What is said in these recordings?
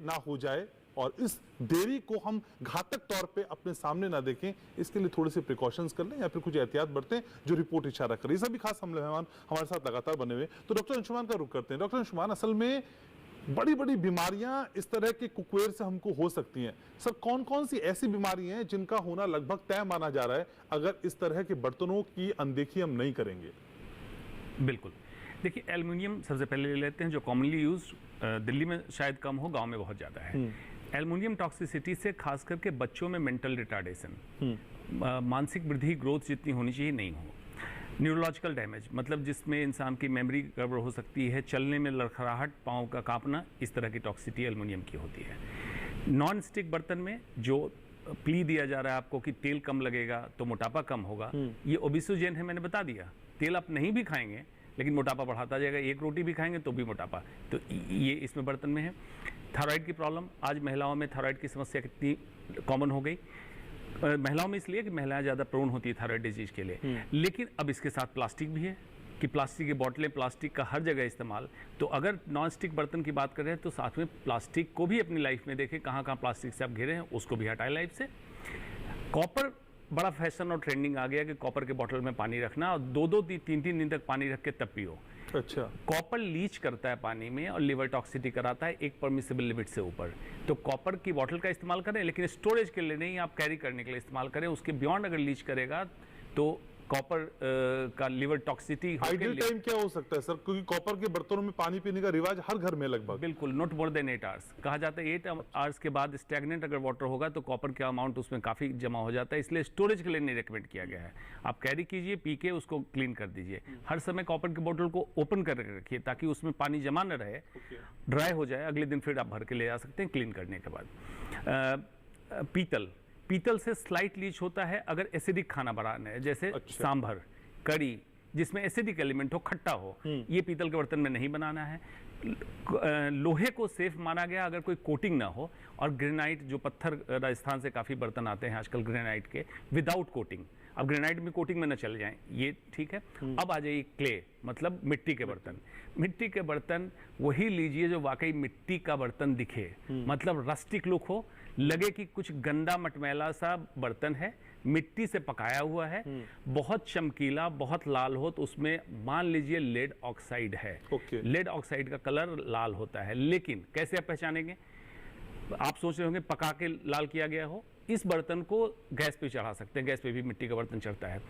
ना हो जाए और इस देरी को हम घातक तौर पे अपने सामने ना देखें, इसके लिए थोड़े से प्रिकॉशंस कर लें या फिर कुछ एहतियात बरतें जो रिपोर्ट इशारा करे। सभी खास हम मेहमान हमारे साथ लगातार बने हुए। तो डॉक्टर अंशुमान का रुख करते हैं। डॉक्टर अंशुमान, असल में बड़ी बड़ी बीमारियां इस तरह के कुकवेर से हमको हो सकती हैं। सर, कौन कौन सी ऐसी बीमारियां हैं जिनका होना लगभग तय माना जा रहा है अगर इस तरह के बर्तनों की अनदेखी हम नहीं करेंगे? बिल्कुल, देखिए एल्युमिनियम सबसे पहले ले लेते हैं, जो कॉमनली यूज दिल्ली में शायद कम हो, गांव में बहुत ज़्यादा है। एल्युमिनियम टॉक्सिसिटी से खास करके बच्चों में मेंटल रिटार्डेशन, मानसिक वृद्धि, ग्रोथ जितनी होनी चाहिए नहीं हो। न्यूरोलॉजिकल डैमेज, मतलब जिसमें इंसान की मेमोरी गड़बड़ हो सकती है, चलने में लड़खड़ाहट, पाँव का कांपना, इस तरह की टॉक्सिसिटी एल्युमिनियम की होती है। नॉन स्टिक बर्तन में जो प्ली दिया जा रहा है आपको कि तेल कम लगेगा तो मोटापा कम होगा, ये ओबेसोजेन है, मैंने बता दिया। तेल आप नहीं भी खाएंगे लेकिन मोटापा बढ़ाता जाएगा, एक रोटी भी खाएंगे तो भी मोटापा, तो ये इसमें बर्तन में है। थायराइड की प्रॉब्लम, आज महिलाओं में थायराइड की समस्या कितनी कॉमन हो गई। महिलाओं में इसलिए कि महिलाएं ज़्यादा प्रोन होती है थायराइड डिजीज के लिए, लेकिन अब इसके साथ प्लास्टिक भी है कि प्लास्टिक की बोतलें, प्लास्टिक का हर जगह इस्तेमाल। तो अगर नॉन स्टिक बर्तन की बात करें तो साथ में प्लास्टिक को भी अपनी लाइफ में देखें, कहाँ कहाँ प्लास्टिक से आप घिरे हैं उसको भी हटाएं लाइफ से। कॉपर, बड़ा फैशन और ट्रेंडिंग आ गया कि कॉपर के बोतल में पानी रखना और 2-2, 3-3 दिन तक पानी रख के तब पियो। अच्छा, कॉपर लीच करता है पानी में और लिवर टॉक्सिसिटी कराता है एक परमिसिबल लिमिट से ऊपर। तो कॉपर की बोतल का इस्तेमाल करें, लेकिन स्टोरेज के लिए नहीं, आप कैरी करने के लिए इस्तेमाल करें। उसके बियॉन्ड अगर लीच करेगा तो कॉपर का लिवर टॉक्सिसिटी। आइडियल टाइम क्या हो सकता है सर, क्योंकि कॉपर के बर्तनों में पानी पीने का रिवाज हर घर में लगभग? बिल्कुल, नॉट मोर देन 8 आवर्स कहा जाता है। 8 आवर्स के बाद स्टैग्नेंट अगर वाटर होगा तो कॉपर का अमाउंट उसमें काफ़ी जमा हो जाता है, इसलिए स्टोरेज के लिए नहीं रिकमेंड किया गया है। आप कैरी कीजिए, पी के उसको क्लीन कर दीजिए। हर समय कॉपर की बोतल को ओपन करके रखिए ताकि उसमें पानी जमा न रहे, ड्राई हो जाए, अगले दिन फिर आप भर के ले जा सकते हैं क्लीन करने के बाद। पीतल से स्लाइट लीच होता है अगर एसिडिक खाना बनाना है, जैसे सांभर, कड़ी, जिसमें एसिडिक एलिमेंट हो, खट्टा हो, ये पीतल के बर्तन में नहीं बनाना है। लोहे को सेफ माना गया अगर कोई कोटिंग ना हो, और ग्रेनाइट, जो पत्थर राजस्थान से काफ़ी बर्तन आते हैं आजकल ग्रेनाइट के, विदाउट कोटिंग। अब ग्रेनाइट में कोटिंग में न चल जाएं, ये ठीक है। अब आ जाइए क्ले, मतलब मिट्टी के बर्तन। मिट्टी के बर्तन वही लीजिए जो वाकई मिट्टी का बर्तन दिखे, मतलब रस्टिक लुक हो, लगे कि कुछ गंदा मटमैला सा बर्तन है, मिट्टी से पकाया हुआ है, बहुत चमकीला, बहुत लाल हो, तो उसमें मान लीजिए लेड ऑक्साइड है। लेड ऑक्साइड का कलर लाल होता है, लेकिन कैसे आप पहचानेंगे? आप सोच रहे होंगे पका के लाल किया गया हो, इस बर्तन को गैस पे चढ़ा सकते हैं, गैस पे भी मिट्टी का बर्तन चढ़ता है।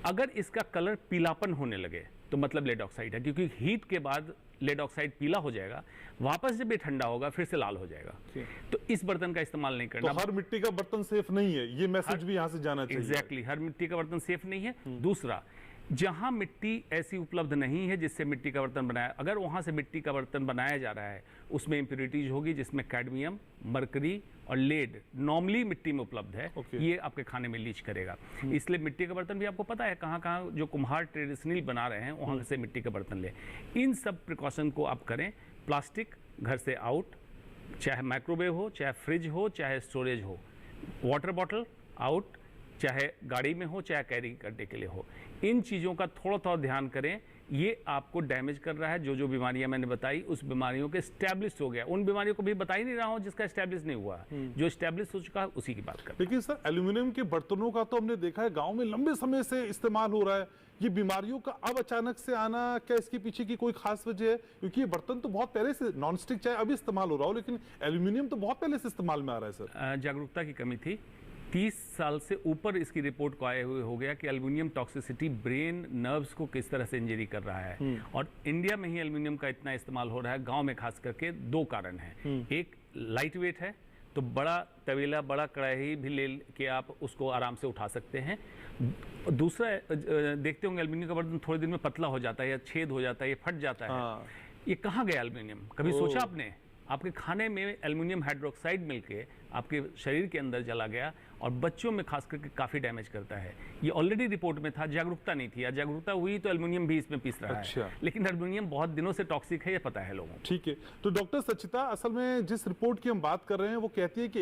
अगर इसका कलर पीलापन होने लगे तो मतलब लेड ऑक्साइड है, क्योंकि हीट के बाद लेड ऑक्साइड पीला हो जाएगा, वापस जब ये ठंडा होगा फिर से लाल हो जाएगा। तो इस बर्तन का इस्तेमाल नहीं करना। तो हर मिट्टी का बर्तन सेफ नहीं है, ये मैसेज भी यहाँ से जाना चाहिए। एग्जैक्टली, हर मिट्टी का बर्तन सेफ नहीं है। दूसरा, जहां मिट्टी ऐसी उपलब्ध नहीं है जिससे मिट्टी का बर्तन बनाया, अगर वहां से मिट्टी का बर्तन बनाया जा रहा है, उसमें इंप्योरिटीज होगी जिसमें कैडमियम, मरकरी और लेड नॉर्मली मिट्टी में उपलब्ध है। ये आपके खाने में लीच करेगा। इसलिए मिट्टी का बर्तन भी आपको पता है कहाँ कहाँ जो कुम्हार ट्रेडिशनली बना रहे हैं वहां से मिट्टी का बर्तन ले। इन सब प्रिकॉशन को आप करें। प्लास्टिक घर से आउट, चाहे माइक्रोवेव हो, चाहे फ्रिज हो, चाहे स्टोरेज हो। वाटर बॉटल आउट, चाहे गाड़ी में हो, चाहे कैरी करने के लिए हो। इन चीज़ों का थोड़ा थोड़ा ध्यान करें, ये आपको डैमेज कर रहा है। जो बीमारियां मैंने बताई, उस बीमारियों के स्टैब्लिश हो गया, उन बीमारियों को भी बता ही नहीं रहा हूं जिसका स्टैब्लिश नहीं हुआ। जो स्टैब्लिश हो चुका है उसी की बात कर। लेकिन सर, एल्यूमिनियम के बर्तनों का तो हमने देखा है गांव में लंबे समय से इस्तेमाल हो रहा है। ये बीमारियों का अब अचानक से आना, क्या इसके पीछे की कोई खास वजह है? क्योंकि ये बर्तन तो बहुत पहले से, नॉन स्टिक चाहे अभी इस्तेमाल हो रहा हो, लेकिन एल्यूमिनियम तो बहुत पहले से इस्तेमाल में आ रहा है सर। जागरूकता की कमी थी। 30 साल से ऊपर इसकी रिपोर्ट को आए हुए हो गया कि एल्युमिनियम टॉक्सिसिटी ब्रेन नर्व्स को किस तरह से इंजरी कर रहा है। और इंडिया में ही एल्युमिनियम का इतना इस्तेमाल हो रहा है, गांव में खास करके, 2 कारण हैं। एक, लाइट वेट है, तो बड़ा तवेला, बड़ा कढ़ाई भी ले के आप उसको आराम से उठा सकते हैं। दूसरा, देखते होंगे एल्युमिनियम का बर्तन थोड़े दिन में पतला हो जाता है, या छेद हो जाता है, या फट जाता है। ये कहाँ गया एल्युमिनियम? कभी सोचा आपने? आपके खाने में एल्युमिनियम हाइड्रोक्साइड मिलके आपके शरीर के अंदर चला गया और बच्चों में खास करके काफ़ी डैमेज करता है। ये ऑलरेडी रिपोर्ट में था, जागरूकता नहीं थी। जागरूकता हुई तो एल्युमिनियम भी इसमें पीस रहा है, लेकिन एल्युमिनियम बहुत दिनों से टॉक्सिक है, ये पता है लोगों को। ठीक है, तो डॉक्टर सचिता, असल में जिस रिपोर्ट की हम बात कर रहे हैं वो कहती है कि